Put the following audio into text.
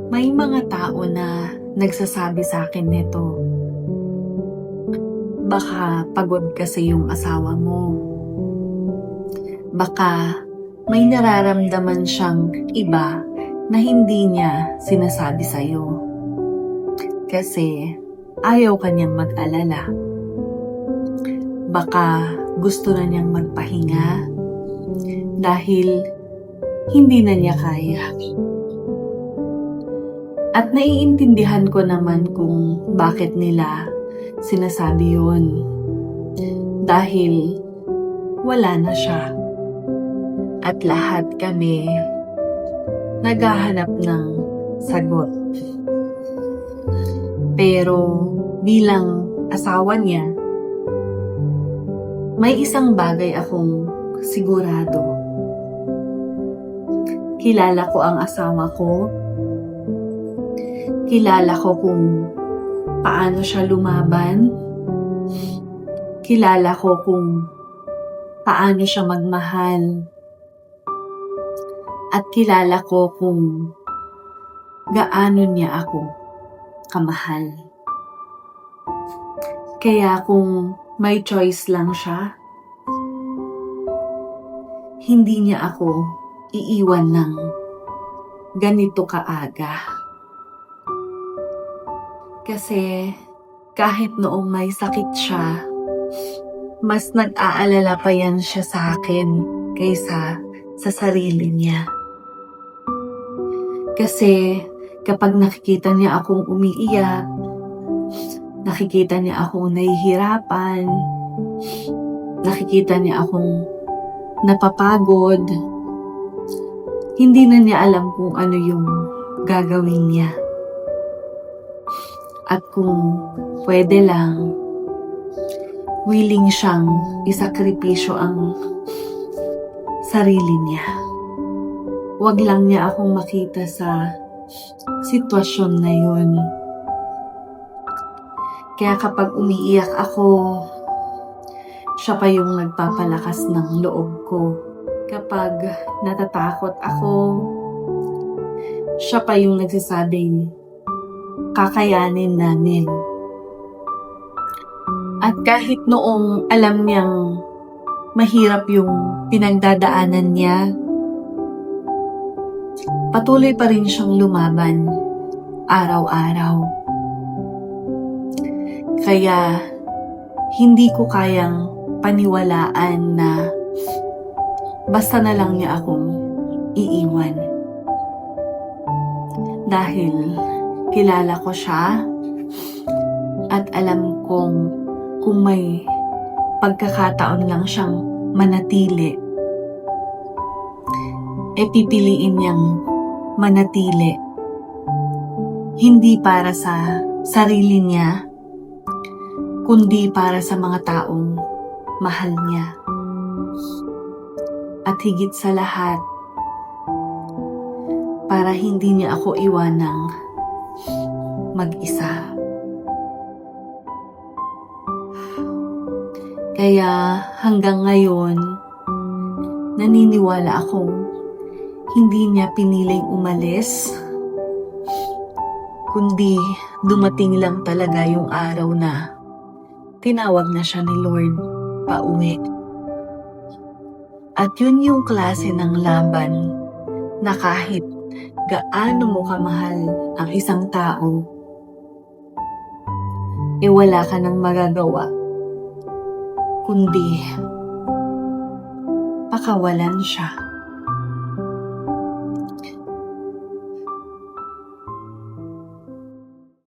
May mga tao na nagsasabi sa akin nito, baka pagod kasi yung asawa mo. Baka may nararamdaman siyang iba na hindi niya sinasabi sa'yo. Kasi ayaw kanyang mag-alala. Baka gusto na niyang magpahinga dahil hindi na niya kaya. At naiintindihan ko naman kung bakit nila sinasabi yun. Dahil wala na siya. At lahat kami naghahanap ng sagot. Pero bilang asawa niya, may isang bagay akong sigurado. Kilala ko ang asawa ko. Kilala ko kung paano siya lumaban. Kilala ko kung paano siya magmahal. At kilala ko kung gaano niya ako kamahal. Kaya kung may choice lang siya, hindi niya ako iiwan ng ganito kaaga. Kasi kahit noong may sakit siya, mas nag-aalala pa yan siya sa akin kaysa sa sarili niya. Kasi kapag nakikita niya akong umiiyak, nakikita niya akong nahihirapan, nakikita niya akong napapagod, hindi na niya alam kung ano yung gagawin niya. At kung pwede lang, willing siyang isakripisyo ang sarili niya. Huwag lang niya akong makita sa sitwasyon na yun. Kaya kapag umiiyak ako, siya pa yung nagpapalakas ng loob ko. Kapag natatakot ako, siya pa yung nagsasabing kakayanin namin. At kahit noong alam niyang mahirap yung pinagdadaanan niya, patuloy pa rin siyang lumaban araw-araw. Kaya hindi ko kayang paniwalaan na basta na lang niya akong iiwan. Dahil kilala ko siya at alam kong kung may pagkakataon lang siyang manatili, pipiliin niyang manatili. Hindi para sa sarili niya, kundi para sa mga taong mahal niya. At higit sa lahat, para hindi niya ako iwanang mag-isa. Kaya hanggang ngayon, naniniwala akong hindi niya piniling umalis, kundi dumating lang talaga yung araw na tinawag na siya ni Lord pauwi. At yun yung klase ng laban na kahit gaano mo kamahal ang isang tao, wala ka nang magagawa, kundi pakawalan siya.